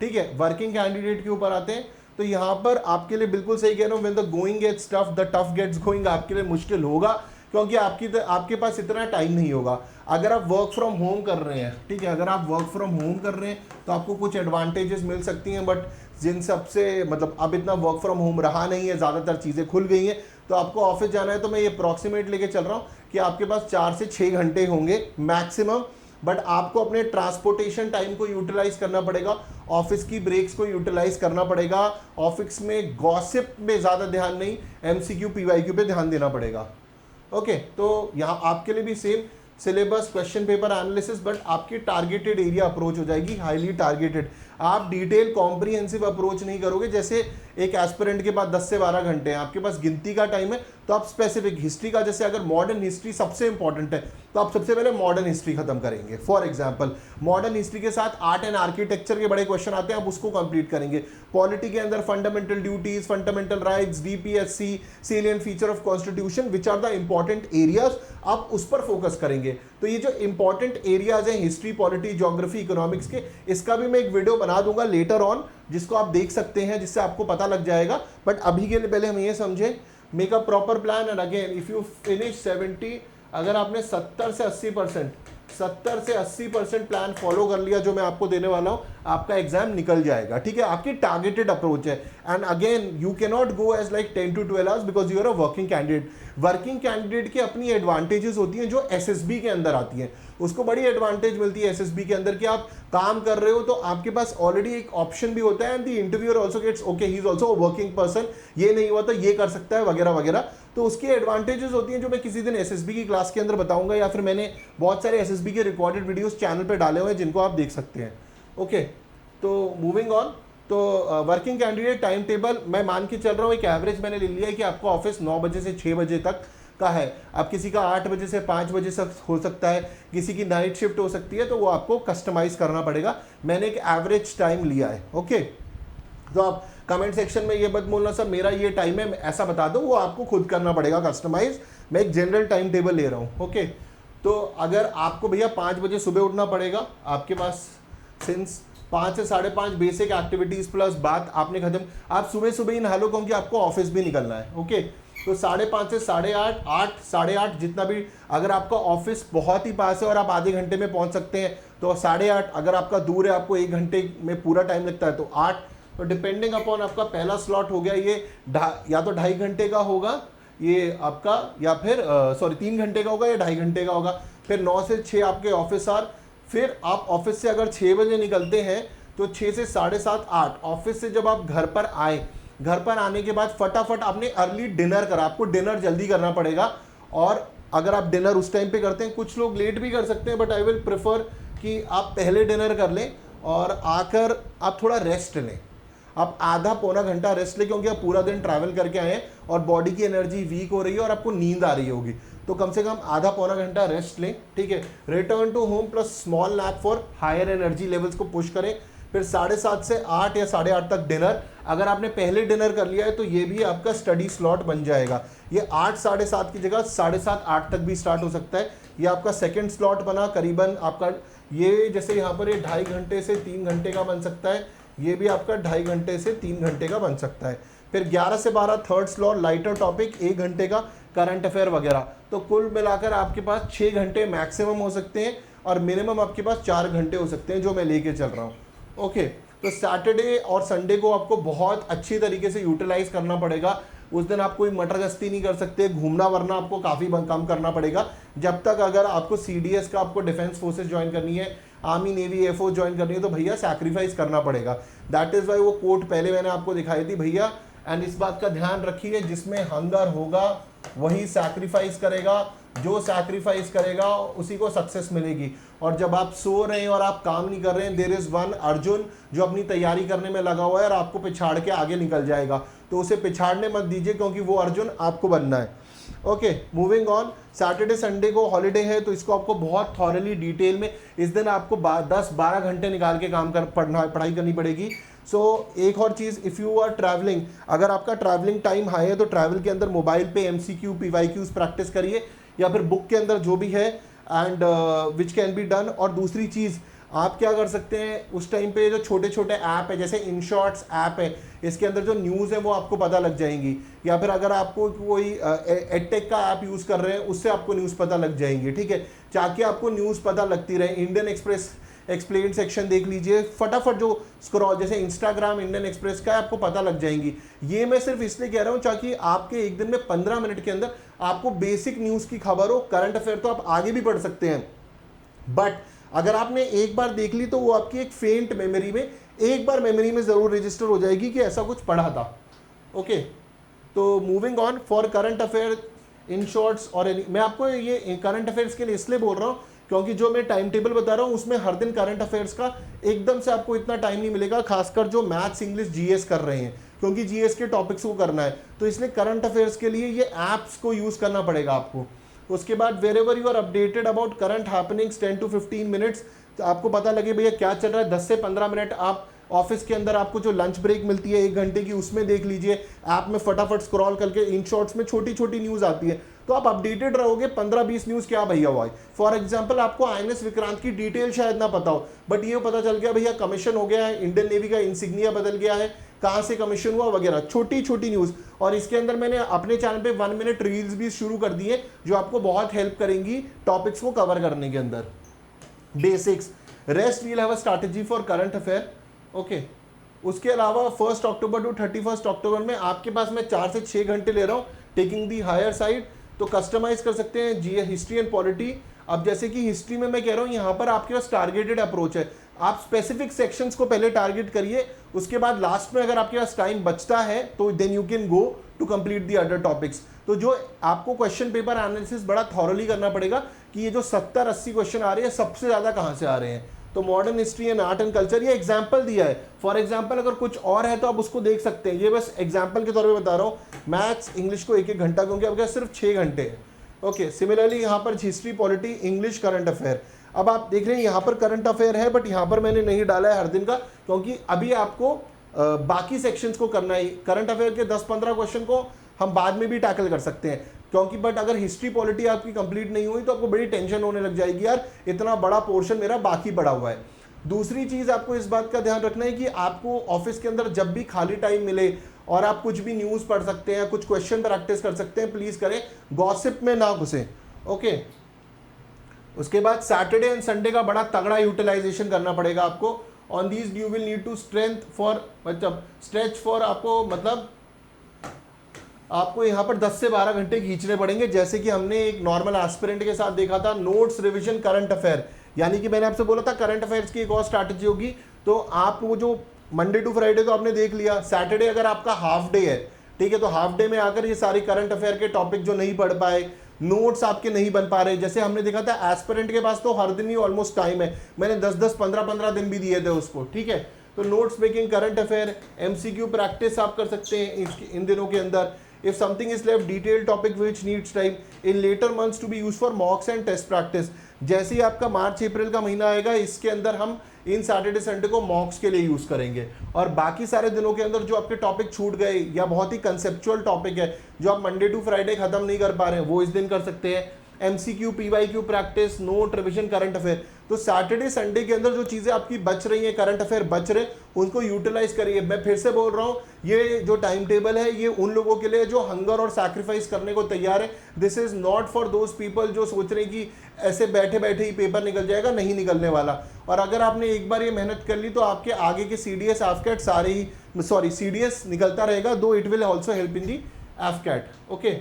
ठीक है, वर्किंग कैंडिडेट के ऊपर आते हैं। तो यहाँ पर आपके लिए बिल्कुल सही कह रहा हूँ, when the going gets tough the tough gets going. आपके लिए मुश्किल होगा क्योंकि आपके पास इतना टाइम नहीं होगा। अगर आप वर्क फ्रॉम होम कर रहे हैं, ठीक है, अगर आप वर्क फ्रॉम होम कर रहे हैं तो आपको कुछ एडवांटेजेस मिल सकती हैं, बट जिन सबसे मतलब अब इतना वर्क फ्रॉम होम रहा नहीं है, ज़्यादातर चीज़ें खुल गई हैं, तो आपको ऑफिस जाना है। तो मैं ये अप्रॉक्सीमेट लेके चल रहा हूँ कि आपके पास 4 से 6 घंटे होंगे मैक्सिमम, बट आपको अपने ट्रांसपोर्टेशन टाइम को यूटिलाइज करना पड़ेगा, ऑफिस की ब्रेक्स को यूटिलाइज करना पड़ेगा, ऑफिस में गॉसिप में ज़्यादा ध्यान नहीं, एमसीक्यू पीवाईक्यू पे ध्यान देना पड़ेगा। ओके, तो यहाँ आपके लिए भी same syllabus, question paper analysis, but आपकी टारगेटेड एरिया अप्रोच हो जाएगी, हाईली टारगेटेड। आप डिटेल कॉम्प्रिहेंसिव अप्रोच नहीं करोगे। जैसे एक एस्पिरेंट के पास 10 से 12 घंटे हैं, आपके पास गिनती का टाइम है, तो आप स्पेसिफिक हिस्ट्री का, जैसे अगर मॉडर्न हिस्ट्री सबसे इंपॉर्टेंट है तो आप सबसे पहले मॉडर्न हिस्ट्री खत्म करेंगे। फॉर एग्जांपल मॉडर्न हिस्ट्री के साथ आर्ट एंड आर्किटेक्चर के बड़े क्वेश्चन आते हैं, आप उसको कंप्लीट करेंगे। पॉलिटी के अंदर fundamental duties, fundamental rights, DPSC, salient feature of constitution, which are the important areas, आप उस पर फोकस करेंगे। तो ये जो इंपॉर्टेंट एरियाज हैं हिस्ट्री, पॉलिटी, ज्योग्राफी, इकोनॉमिक्स के, इसका भी मैं एक वीडियो बना दूंगा लेटर ऑन, जिसको आप देख सकते हैं, जिससे आपको पता लग जाएगा। बट अभी के लिए पहले हम ये समझें make a proper plan and again if you finish 70, अगर आपने 70 से 80% प्लान फॉलो कर लिया जो मैं आपको देने वाला हूं, आपका एग्जाम निकल जाएगा, ठीक है। आपकी टारगेटेड अप्रोच है and again you can not go as like 10 to 12 hours because you are a working candidate. Working candidate की अपनी एडवांटेजेस होती हैं जो एसएसबी के अंदर आती हैं, उसको बड़ी एडवांटेज मिलती है एसएसबी के अंदर कि आप काम कर रहे हो तो आपके पास ऑलरेडी एक ऑप्शन भी होता है and the interviewer also gets okay he is also a working person, ये नहीं हुआ तो ये कर सकता है वगैरह वगैरह। तो उसकी एडवांटेजेस होती हैं जो मैं किसी दिन एसएसबी की क्लास के अंदर बताऊंगा, या फिर मैंने बहुत सारे एसएसबी के रिकॉर्डेड वीडियोस चैनल पे डाले हुए हैं जिनको आप देख सकते हैं। ओके, तो मूविंग ऑन, तो वर्किंग कैंडिडेट टाइम टेबल मैं मान के चल रहा हूँ, एक एवरेज मैंने ले लिया है कि आपका ऑफिस 9 बजे से 6 बजे तक का है। अब किसी का 8 बजे से 5 बजे तक हो सकता है, किसी की नाइट शिफ्ट हो सकती है, तो वो आपको कस्टमाइज करना पड़ेगा। मैंने एक एवरेज टाइम लिया है। ओके, तो आप कमेंट सेक्शन में ये मत बोलना सर मेरा ये टाइम है, ऐसा बता दो, वो आपको खुद करना पड़ेगा कस्टमाइज। मैं एक जनरल टाइम टेबल ले रहा हूँ। ओके, तो अगर आपको भैया 5 बजे सुबह उठना पड़ेगा, आपके पास सिंस 5 से 5:30 बेसिक एक्टिविटीज प्लस बात आपने खत्म, आप सुबह सुबह ही नहा लो क्योंकि आपको ऑफिस भी निकलना है। ओके, तो 5:30 से 8:30, 8 साढ़े 8 जितना भी, अगर आपका ऑफिस बहुत ही पास है और आप आधे घंटे में पहुंच सकते हैं तो 8:30, अगर आपका दूर है आपको 1 घंटे में पूरा टाइम लगता है तो 8। तो डिपेंडिंग अपॉन आपका पहला स्लॉट हो गया ये या तो 2.5 घंटे का होगा ये आपका, या फिर 3 घंटे का होगा या 2.5 घंटे का होगा। फिर 9 से 6 आपके ऑफिस आर, फिर आप ऑफिस से अगर 6 बजे निकलते हैं तो 6 से 7:30 8, ऑफिस से जब आप घर पर आए, घर पर आने के बाद फटाफट आपने अर्ली डिनर करा, आपको डिनर जल्दी करना पड़ेगा। और अगर आप डिनर उस टाइम पे करते हैं, कुछ लोग लेट भी कर सकते हैं, बट आई विल प्रेफर कि आप पहले डिनर कर लें और आकर आप थोड़ा रेस्ट लें। आप आधा पौना घंटा रेस्ट लें क्योंकि आप पूरा दिन ट्रैवल करके आए हैं और बॉडी की एनर्जी वीक हो रही है और आपको नींद आ रही होगी, तो कम से कम आधा पौना घंटा रेस्ट लें, ठीक है। Return to home plus small nap for higher energy levels को पुश करें। फिर 7:30 से 8 या 8:30 तक डिनर। अगर आपने पहले डिनर कर लिया है तो ये भी आपका स्टडी स्लॉट बन जाएगा। ये 8 7:30 की जगह 7:30 8 तक भी स्टार्ट हो सकता है। ये आपका सेकंड स्लॉट बना, करीबन आपका ये जैसे यहाँ पर ये 2.5 घंटे से 3 घंटे का बन सकता है, ये भी आपका 2.5 घंटे से 3 घंटे का बन सकता है। फिर 11 से 12 थर्ड स्लॉट, लाइटर टॉपिक 1 घंटे का, करंट अफेयर वगैरह। तो कुल मिलाकर आपके पास 6 घंटे मैक्सिमम हो सकते हैं और मिनिमम आपके पास 4 घंटे हो सकते हैं जो मैं लेके चल रहा हूँ। ओके, तो सैटरडे और संडे को आपको बहुत अच्छी तरीके से यूटिलाइज करना पड़ेगा। उस दिन आप कोई मटर गश्ती नहीं कर सकते, घूमना वरना आपको काफ़ी कम करना पड़ेगा। जब तक अगर आपको CDS का, आपको डिफेंस फोर्सेस ज्वाइन करनी है, आर्मी नेवी एयरफोर्स ज्वाइन करनी है, तो भैया सैक्रिफाइस करना पड़ेगा। दैट इज़ वाई वो कोट पहले मैंने आपको दिखाई थी भैया। एंड इस बात का ध्यान रखिए, जिसमें हंगर होगा वही सैक्रिफाइस करेगा, जो सैक्रिफाइस करेगा उसी को सक्सेस मिलेगी। और जब आप सो रहे हैं और आप काम नहीं कर रहे हैं, देयर इज वन अर्जुन जो अपनी तैयारी करने में लगा हुआ है और आपको पिछाड़ के आगे निकल जाएगा, तो उसे पिछाड़ने मत दीजिए क्योंकि वो अर्जुन आपको बनना है। Okay, moving on. Saturday Sunday को हॉलीडे है तो इसको आपको बहुत थॉरली डिटेल में, इस दिन आपको 10-12 घंटे निकाल के पढ़ाई करनी पड़ेगी। एक और चीज़, इफ़ यू आर ट्रैवलिंग, अगर आपका ट्रैवलिंग टाइम हाई है तो ट्रैवल के अंदर मोबाइल पे MCQ PYQs प्रैक्टिस करिए या फिर बुक के अंदर जो भी है, and which can be done. और दूसरी चीज़ आप क्या कर सकते हैं, उस टाइम पे जो छोटे छोटे ऐप है जैसे InShots ऐप है, इसके अंदर जो न्यूज़ है वो आपको पता लग जाएंगी। या फिर अगर आपको कोई एडटेक का ऐप यूज़ कर रहे हैं उससे आपको न्यूज़ पता लग जाएंगी, ठीक है। ताकि आपको न्यूज़ पता लगती रहे। इंडियन एक्सप्रेस एक्सप्लेन सेक्शन देख लीजिए, फटाफट जो स्क्रॉल, जैसे इंस्टाग्राम इंडियन एक्सप्रेस का आपको पता लग जाएंगी। ये मैं सिर्फ इसलिए कह रहा हूँ ताकि आपके एक दिन में 15 मिनट के अंदर आपको बेसिक न्यूज़ की खबर हो। करंट अफेयर तो आप आगे भी पढ़ सकते हैं, बट अगर आपने एक बार देख ली तो वो आपकी एक फेंट मेमोरी में, एक बार मेमोरी में ज़रूर रजिस्टर हो जाएगी कि ऐसा कुछ पढ़ा था। ओके, तो moving on for current affair in shorts और मैं आपको ये करंट अफेयर्स के लिए इसलिए बोल रहा हूँ क्योंकि जो मैं टाइम टेबल बता रहा हूँ उसमें हर दिन करंट अफेयर्स का एकदम से आपको इतना टाइम नहीं मिलेगा, खासकर जो मैथ्स इंग्लिश GS कर रहे हैं, क्योंकि GS के टॉपिक्स को करना है। तो इसलिए करंट अफेयर्स के लिए ये ऐप्स को यूज़ करना पड़ेगा आपको। उसके बाद wherever you are updated about current happenings 10 to 15 minutes, तो आपको पता लगे भैया क्या चल रहा है। 10 से 15 मिनट आप ऑफिस के अंदर, आपको जो लंच ब्रेक मिलती है 1 घंटे की, उसमें देख लीजिए। ऐप में फटाफट स्क्रॉल करके InShots में छोटी छोटी न्यूज़ आती है, तो आप अपडेटेड रहोगे। 15-20 न्यूज़ क्या भैया हुआ है। फॉर एग्जांपल आपको आईएनएस विक्रांत की डिटेल शायद ना पता हो, बट ये पता चल गया भैया कमीशन हो गया है, इंडियन नेवी का इंसिग्निया बदल गया है, कहाँ से कमीशन हुआ वगैरह, छोटी छोटी न्यूज़। और इसके अंदर मैंने अपने चैनल पे 1 मिनट रील्स भी शुरू कर दी है जो आपको बहुत हेल्प करेंगी टॉपिक्स को कवर करने के अंदर। Basics, rest will have a strategy for current affair, okay. उसके अलावा 1 अक्टूबर टू 31 अक्टूबर में आपके पास मैं 4 से 6 घंटे ले रहा हूँ, टेकिंग दी हायर साइड, तो कस्टमाइज कर सकते हैं जी हिस्ट्री एंड पॉलिटी। अब जैसे कि हिस्ट्री में मैं कह रहा हूँ यहाँ पर आपके पास टारगेटेड अप्रोच है, आप स्पेसिफिक सेक्शंस को पहले टारगेट करिए, उसके बाद लास्ट में अगर आपके पास टाइम बचता है तो then you can go to complete the other topics. तो जो आपको क्वेश्चन पेपर एनालिसिस बड़ा थॉरली करना पड़ेगा कि ये जो 70-80 क्वेश्चन आ रहे हैं सबसे ज्यादा कहाँ से आ रहे हैं। तो modern history and art and culture, ये एग्जाम्पल दिया है। फॉर एग्जाम्पल अगर कुछ और है तो आप उसको देख सकते हैं, ये बस एग्जाम्पल के तौर पे बता रहा हूँ। मैथ्स इंग्लिश को 1-1 घंटा, क्योंकि आपके पास सिर्फ 6 घंटे है, ओके। सिमिलरली यहाँ पर history polity English current affair. अब आप देख रहे हैं यहाँ पर करंट अफेयर है, बट यहाँ पर मैंने नहीं डाला है हर दिन का, क्योंकि अभी आपको बाकी सेक्शंस को करना है। करंट अफेयर के 10-15 क्वेश्चन को हम बाद में भी टैकल कर सकते हैं, क्योंकि बट अगर हिस्ट्री पॉलिटी आपकी कंप्लीट नहीं हुई तो आपको बड़ी टेंशन होने लग जाएगी, यार इतना बड़ा पोर्शन मेरा बाकी पड़ा हुआ है। दूसरी चीज आपको इस बात का ध्यान रखना है कि आपको ऑफिस के अंदर जब भी खाली टाइम मिले और आप कुछ भी न्यूज पढ़ सकते हैं, कुछ क्वेश्चन प्रैक्टिस कर सकते हैं, प्लीज करें, गॉसिप में ना घुसे, ओके। उसके बाद सैटरडे एंड संडे का बड़ा तगड़ा यूटिलाइजेशन करना पड़ेगा आपको। On these you will need to stretch for आपको, मतलब आपको यहाँ पर 10 से 12 घंटे खींचने पड़ेंगे, जैसे कि हमने एक नॉर्मल एस्पिरेंट के साथ देखा था। नोट्स, रिवीजन, करंट अफेयर, यानी कि मैंने आपसे बोला था करंट अफेयर्स की एक और स्ट्रैटेजी होगी। तो आप वो जो मंडे टू फ्राइडे तो आपने देख लिया, सैटरडे अगर आपका हाफ डे है, ठीक है, तो हाफ डे में आकर ये सारी करंट अफेयर के टॉपिक जो नहीं पढ़ पाए, नोट्स आपके नहीं बन पा रहे, जैसे हमने देखा था एस्पिरेंट के पास तो हर दिन ही ऑलमोस्ट टाइम है, मैंने 10-10, 15-15 दिन भी दिए थे उसको, ठीक है। तो notes making, current affair, MCQ practice आप कर सकते हैं इन दिनों के अंदर। If something is left, detailed topic which needs time in later months to be used for mocks and test practice। जैसे ही आपका मार्च अप्रैल का महीना आएगा, इसके अंदर हम इन सैटरडे संडे को मॉक्स के लिए यूज करेंगे, और बाकी सारे दिनों के अंदर जो आपके टॉपिक छूट गए या बहुत ही कंसेप्चुअल टॉपिक है जो आप मंडे टू फ्राइडे खत्म नहीं कर पा रहे हैं, वो इस दिन कर सकते हैं। MCQ, PYQ practice, note, revision, current affair. तो सैटरडे संडे के अंदर जो चीजें आपकी बच रही हैं, करंट अफेयर बच रहे, उनको यूटिलाइज करिए। मैं फिर से बोल रहा हूँ, ये जो टाइम टेबल है ये उन लोगों के लिए जो हंगर और सैक्रिफाइस करने को तैयार है। This is not for those people जो सोच रहे हैं कि ऐसे बैठे बैठे ही पेपर निकल जाएगा, नहीं निकलने वाला। और अगर आपने एक बार ये मेहनत कर ली तो आपके आगे के सीडीएस, एफकेट सारे ही, सॉरी सीडीएस निकलता रहेगा, though it will also help in the AFCAT, okay.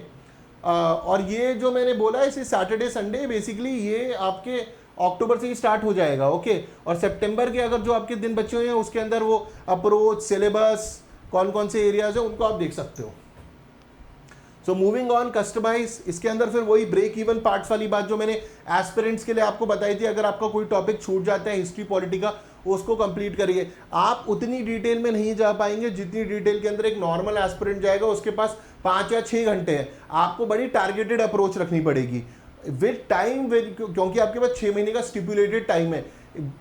और ये जो मैंने बोला है इसे सैटरडे संडे, बेसिकली ये आपके अक्टूबर से ही स्टार्ट हो जाएगा, ओके। और सितंबर के अगर जो आपके दिन बचे हुए हैं उसके अंदर वो अप्रोच, सिलेबस, कौन कौन से एरियाज है उनको आप देख सकते हो। सो मूविंग ऑन, कस्टमाइज, इसके अंदर फिर वही ब्रेक इवन पार्ट्स वाली बात जो मैंने एस्पिरेंट्स के लिए आपको बताई थी। अगर आपका कोई टॉपिक छूट जाता है हिस्ट्री पॉलिटी का, उसको कंप्लीट करिए। आप उतनी डिटेल में नहीं जा पाएंगे जितनी डिटेल के अंदर एक नॉर्मल एस्पिरेंट जाएगा, उसके पास 5 या 6 घंटे हैं। आपको बड़ी टारगेटेड अप्रोच रखनी पड़ेगी विद टाइम, क्योंकि आपके पास 6 महीने का स्टिपुलेटेड टाइम है।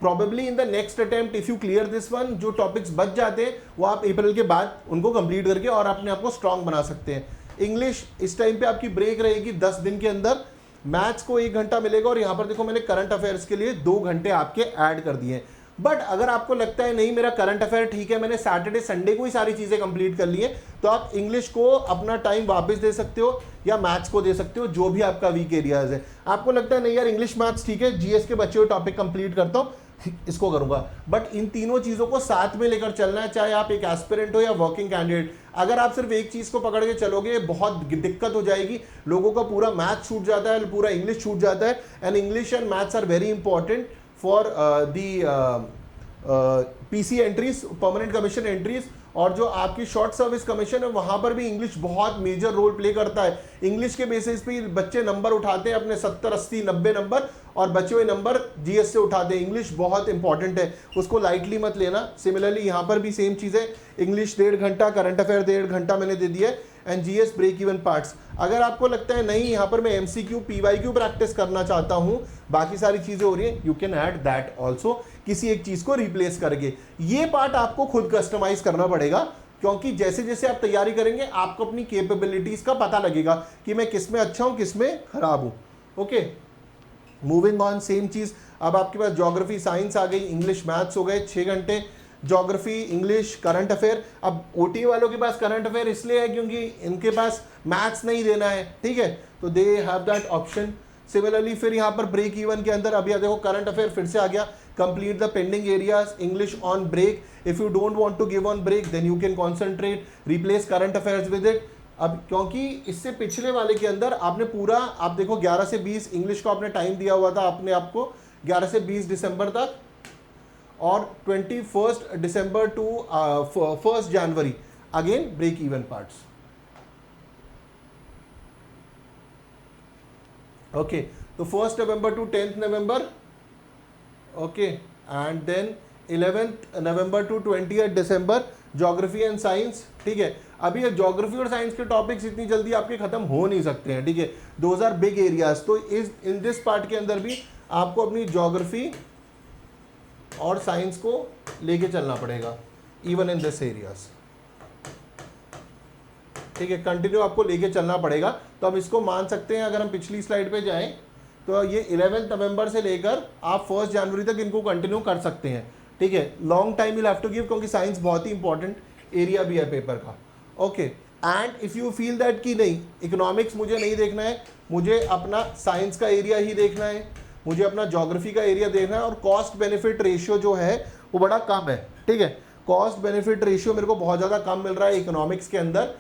Probably in the next attempt if you clear this one, जो टॉपिक्स बच जाते हैं वो आप अप्रैल के बाद उनको कंप्लीट करके और अपने आप को स्ट्रांग बना सकते हैं। इंग्लिश इस टाइम पे आपकी ब्रेक रहेगी 10 दिन के अंदर। मैथ्स को 1 घंटा मिलेगा, और यहाँ पर देखो मैंने करंट अफेयर्स के लिए 2 घंटे आपके ऐड कर दिए हैं। बट अगर आपको लगता है नहीं मेरा करंट अफेयर ठीक है, मैंने सैटरडे संडे को ही सारी चीजें कंप्लीट कर ली है, तो आप इंग्लिश को अपना टाइम वापस दे सकते हो या मैथ्स को दे सकते हो, जो भी आपका वीक एरियाज है। आपको लगता है नहीं यार इंग्लिश मैथ्स ठीक है, जीएस के बचे हुए टॉपिक कंप्लीट करता हूँ, इसको करूंगा। बट इन तीनों चीजों को साथ में लेकर चलना है, चाहे आप एक एस्पिरेंट हो या वर्किंग कैंडिडेट। अगर आप सिर्फ एक चीज को पकड़ के चलोगे बहुत दिक्कत हो जाएगी। लोगों का पूरा मैथ छूट जाता है, पूरा इंग्लिश छूट जाता है, and English and maths are very important for the PC entries, permanent commission entries, और जो आपकी शॉर्ट सर्विस कमीशन है वहां पर भी इंग्लिश बहुत मेजर रोल प्ले करता है। इंग्लिश के बेसिस पे बच्चे नंबर उठाते हैं अपने 70, 80, 90 नंबर, और बचे हुए नंबर जीएस से उठाते हैं। इंग्लिश बहुत इंपॉर्टेंट है, उसको लाइटली मत लेना। सिमिलरली यहाँ पर भी सेम चीज़ है, इंग्लिश 1.5 घंटा, करंट अफेयर 1.5 घंटा मैंने दे दिया है, and GS break even parts. अगर आपको लगता है नहीं यहाँ पर मैं एमसीक्यू, पीवाईक्यू प्रैक्टिस करना चाहता हूँ, बाकी सारी चीज़ें हो रही हैं, you can add that also, किसी एक चीज़ को रिप्लेस करके। ये पार्ट आपको खुद कस्टमाइज करना पड़ेगा, क्योंकि जैसे जैसे आप तैयारी करेंगे आपको अपनी कैपेबिलिटीज का पता लगेगा कि मैं किस में अच्छा हूं, किस में खराब हूं। ओके, मूविंग ऑन, सेम चीज। अब आपके पास ज्योग्राफी साइंस आ गई, इंग्लिश मैथ्स हो गए 6 घंटे, ज्योग्राफी इंग्लिश करंट अफेयर। अब ओटी वालों के पास करंट अफेयर इसलिए है क्योंकि इनके पास मैथ्स नहीं देना है, ठीक है, तो they have that option. Similarly फिर यहाँ पर ब्रेक इवन के अंदर अभी देखो करंट अफेयर फिर से आ गया, complete the pending areas, English on break, if you don't want to give on break then you can concentrate, replace current affairs with it. अब क्योंकि इससे पिछले वाले के अंदर आपने पूरा, आप देखो 11 से 20 इंग्लिश को आपने टाइम दिया हुआ था अपने आपको 11 से 20 दिसंबर तक, और 21 दिसंबर टू 1 जनवरी again break even parts. Okay, तो 1 नवंबर टू 10 नवंबर, okay, and then 11 November to 20 दिसंबर ज्योग्राफी एंड साइंस, ठीक है। अभी ज्योग्राफी और साइंस के टॉपिक्स इतनी जल्दी आपके खत्म हो नहीं सकते हैं, ठीक है, दोज आर बिग एरियाज। तो इस इन दिस पार्ट के अंदर भी आपको अपनी ज्योग्राफी और साइंस को लेके चलना पड़ेगा, इवन इन दिस एरियाज, ठीक है, कंटिन्यू आपको लेके चलना पड़ेगा। तो हम इसको मान सकते हैं, अगर हम पिछली स्लाइड पे जाएं तो ये 11 नवंबर से लेकर आप 1 जनवरी तक इनको कंटिन्यू कर सकते हैं, ठीक है। Long time will have to give, क्योंकि साइंस बहुत ही इंपॉर्टेंट एरिया भी है पेपर का। Okay, and if you feel that कि नहीं इकोनॉमिक्स मुझे नहीं देखना है, मुझे अपना साइंस का एरिया ही देखना है, मुझे अपना ज्योग्राफी का एरिया देखना है, और कॉस्ट बेनिफिट रेशियो जो है वो बड़ा कम है, ठीक है, कॉस्ट बेनिफिट रेशियो मेरे को बहुत ज़्यादा कम मिल रहा है इकोनॉमिक्स के अंदर,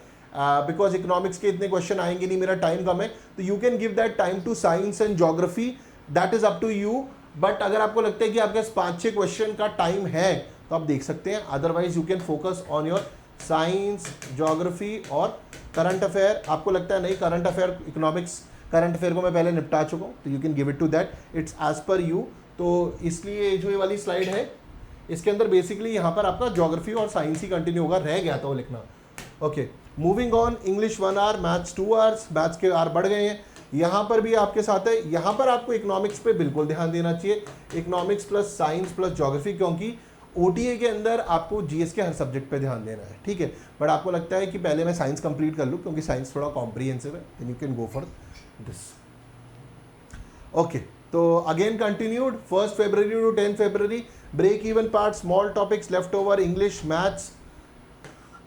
बिकॉज इकोनॉमिक्स के इतने क्वेश्चन आएंगे नहीं, मेरा टाइम कम है, तो you can give that time to science and geography, that is up to you. But अगर आपको लगता है कि आपके पास 5-6 क्वेश्चन का टाइम है तो आप देख सकते हैं, otherwise you can focus on your science, geography और करंट अफेयर। आपको लगता है नहीं current affair, economics current affair को मैं पहले निपटा चुका हूँ, तो you can give it to that, it's as per you. तो इसलिए जो ये वाली स्लाइड है इसके अंदर बेसिकली यहाँ पर आपका ज्योग्राफी और साइंस ही कंटिन्यू होगा, रह गया था वो लिखना। Okay, moving on, English 1 hour, maths 2 hours, maths के आवर बढ़ गए हैं, यहाँ पर भी आपके साथ है। यहाँ पर आपको इकोनॉमिक्स पे बिल्कुल ध्यान देना चाहिए, economics plus science plus geography, क्योंकि ओटीए के अंदर आपको जीएस के हर सब्जेक्ट पे ध्यान देना है, ठीक है। बट आपको लगता है कि पहले मैं साइंस कंप्लीट कर लूँ क्योंकि साइंस थोड़ा कॉम्प्रिहेंसिव है, then you can go for this. Okay, तो अगेन कंटिन्यूड 1 फरवरी टू 10 फरवरी, break even part, small topics left over, English maths.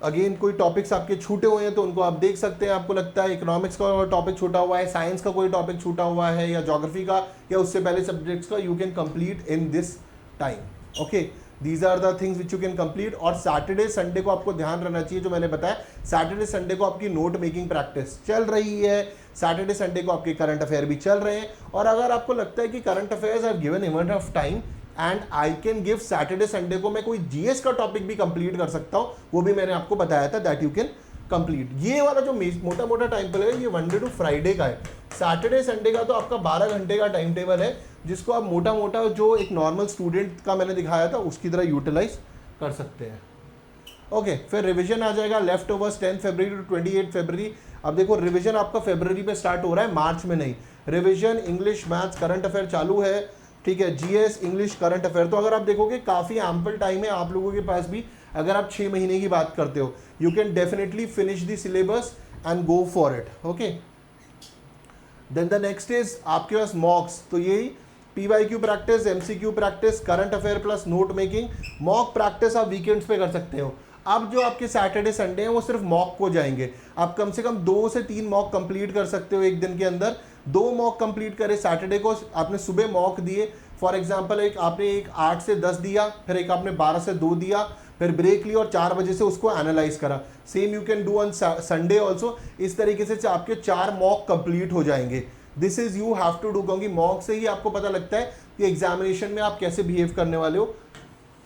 Again कोई टॉपिक्स आपके छूटे हुए हैं तो उनको आप देख सकते हैं, आपको लगता है इकोनॉमिक्स का टॉपिक छूटा हुआ है, साइंस का कोई टॉपिक छूटा हुआ है, या ज्योग्राफी का, या उससे पहले सब्जेक्ट्स का, you can complete in this time. Okay, these are the things which you can complete. और सैटरडे संडे को आपको ध्यान रखना चाहिए, जो मैंने बताया, सैटरडे संडे को आपकी नोट मेकिंग प्रैक्टिस चल रही है, सैटरडे संडे को आपके करंट अफेयर भी चल रहे हैं। और अगर आपको लगता है कि current affairs have given even of time and I can give, Saturday Sunday को मैं कोई जीएस का टॉपिक भी कंप्लीट कर सकता हूँ, वो भी मैंने आपको बताया था, दैट यू कैन कंप्लीट। ये वाला जो मोटा मोटा टाइम टेबल है ये मंडे टू फ्राइडे का है, सैटरडे संडे का तो आपका 12 घंटे का टाइम टेबल है, जिसको आप मोटा मोटा जो एक नॉर्मल स्टूडेंट का मैंने दिखाया था उसकी तरह यूटिलाइज कर सकते हैं। ओके, फिर रिवीजन आ जाएगा, लेफ्ट ओवर्स 10 फरवरी टू 28 फरवरी। अब देखो रिवीजन आपका फरवरी में स्टार्ट हो रहा है, मार्च में नहीं। Revision English maths current affair चालू है, ठीक है, जीएस इंग्लिश करंट अफेयर। तो अगर आप देखोगे काफ़ी एम्पल टाइम है आप लोगों के पास भी, अगर आप 6 महीने की बात करते हो, you can definitely finish the syllabus and go for it. Okay, then the next is आपके पास मॉक्स, तो यही PYQ practice, MCQ practice, current affair plus note making. Mock practice आप वीकेंड्स पे कर सकते हो। अब जो आपके सैटरडे संडे हैं वो सिर्फ मॉक को जाएंगे, आप कम से कम 2 से 3 मॉक कंप्लीट कर सकते हो एक दिन के अंदर। 2 मॉक कंप्लीट करे, सैटरडे को आपने सुबह मॉक दिए, फॉर एग्जांपल एक आपने एक 8 से 10 दिया, फिर एक आपने 12 से 2 दिया, फिर ब्रेक लिया और 4 बजे से उसको एनालाइज करा। Same you can do on Sunday also. इस तरीके से आपके 4 मॉक कंप्लीट हो जाएंगे। This is you have to do, क्योंकि मॉक से ही आपको पता लगता है कि एग्जामिनेशन में आप कैसे बिहेव करने वाले हो।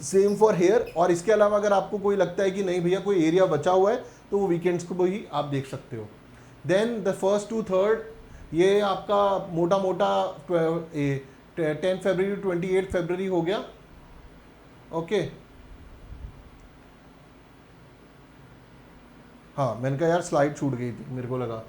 Same for here. और इसके अलावा अगर आपको कोई लगता है कि नहीं भैया कोई एरिया बचा हुआ है तो वो वीकेंड्स को भी आप देख सकते हो। Then the 1st to 3rd ये आपका मोटा मोटा 10 फरवरी टू 28 फरवरी हो गया। ओके, हाँ मैंने कहा यार स्लाइड छूट गई थी मेरे को लगा,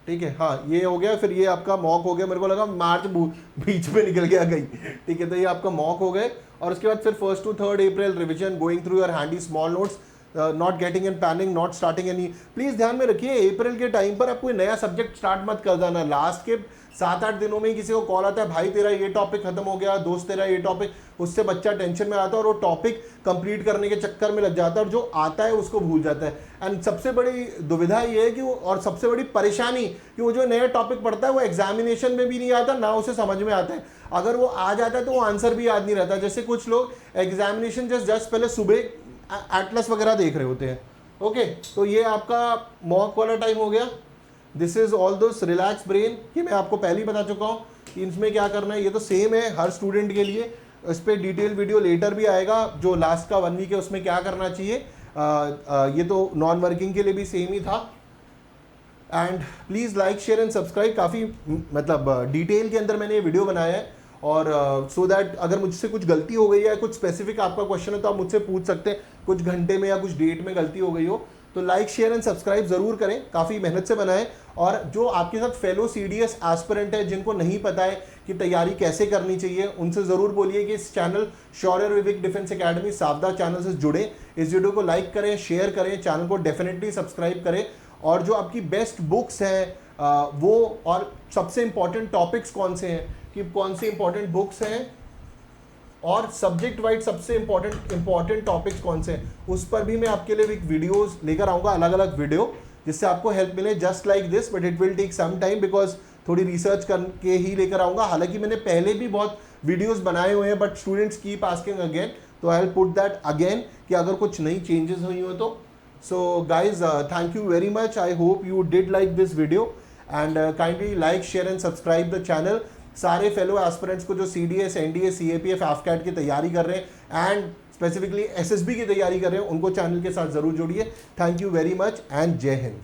ठीक है, हाँ ये हो गया। फिर ये आपका मॉक हो गया, मेरे को लगा मार्च बीच में निकल गया कहीं, ठीक है, तो ये आपका मॉक हो गए। और उसके बाद फिर 1st to 3rd April revision, going through your handy small notes. Not getting in panic, not starting any. Please ध्यान में रखिए, अप्रैल के टाइम पर आप कोई नया सब्जेक्ट स्टार्ट मत कर देना। लास्ट के 7-8 दिनों में ही किसी को कॉल आता है, भाई तेरा ये टॉपिक खत्म हो गया, दोस्त तेरा ये टॉपिक, उससे बच्चा टेंशन में आता है और वो टॉपिक कंप्लीट करने के चक्कर में लग जाता है और जो आता है उसको भूल जाता है। एंड सबसे बड़ी दुविधा ये है कि वो, और सबसे बड़ी परेशानी कि वो जो नया टॉपिक पढ़ता है वो एग्जामिनेशन में भी नहीं आता, ना उसे समझ में आता है। अगर वो आ जाता है तो वो आंसर भी याद नहीं रहता। जैसे कुछ लोग एग्जामिनेशन जस्ट पहले सुबह एटलस वगैरह देख रहे होते हैं। ओके, तो ये आपका मॉक वाला टाइम हो गया। This is all this relax brain, ये मैं आपको पहले ही बता चुका हूँ कि इसमें क्या करना है। ये तो सेम है हर स्टूडेंट के लिए, इस पर डिटेल वीडियो लेटर भी आएगा। जो लास्ट का 1 वीक है उसमें क्या करना चाहिए, ये तो नॉन वर्किंग के लिए भी सेम ही था। And please like share and subscribe. काफ़ी मतलब डिटेल के अंदर मैंने ये वीडियो बनाया है, और सो दैट अगर मुझसे कुछ गलती हो गई है, कुछ स्पेसिफिक आपका क्वेश्चन है तो आप मुझसे पूछ सकते हैं, कुछ घंटे में या कुछ डेट में गलती हो गई हो तो लाइक शेयर एंड सब्सक्राइब जरूर करें। काफ़ी मेहनत से बनाए। और जो आपके साथ फेलो सीडीएस एस्पिरेंट है, जिनको नहीं पता है कि तैयारी कैसे करनी चाहिए, उनसे ज़रूर बोलिए कि इस चैनल शौर्य विवेक डिफेंस एकेडमी सावधा चैनल से जुड़े। इस वीडियो को लाइक करें, शेयर करें, चैनल को डेफिनेटली सब्सक्राइब करें। और जो आपकी बेस्ट बुक्स हैं वो, और सबसे इंपॉर्टेंट टॉपिक्स कौन से हैं, कि कौन सी इंपॉर्टेंट बुक्स हैं और सब्जेक्ट वाइज सबसे इंपॉर्टेंट टॉपिक्स कौन से हैं, उस पर भी मैं आपके लिए एक वीडियोस लेकर आऊँगा, अलग अलग वीडियो, जिससे आपको हेल्प मिले just like this. But it will take some time because थोड़ी रिसर्च करके ही लेकर आऊँगा। हालांकि मैंने पहले भी बहुत वीडियोस बनाए हुए हैं, but students keep asking again, तो I will put that again कि अगर कुछ नई चेंजेस हुई हो तो। So guys, thank you very much. I hope you did like this video and kindly like share and subscribe the channel. सारे fellow aspirants को जो CDS, NDA, CAPF, AFCAT की तैयारी कर रहे हैं एंड स्पेसिफिकली SSB की तैयारी कर रहे हैं, उनको चैनल के साथ जरूर जोड़िए। Thank you very much and जय हिंद।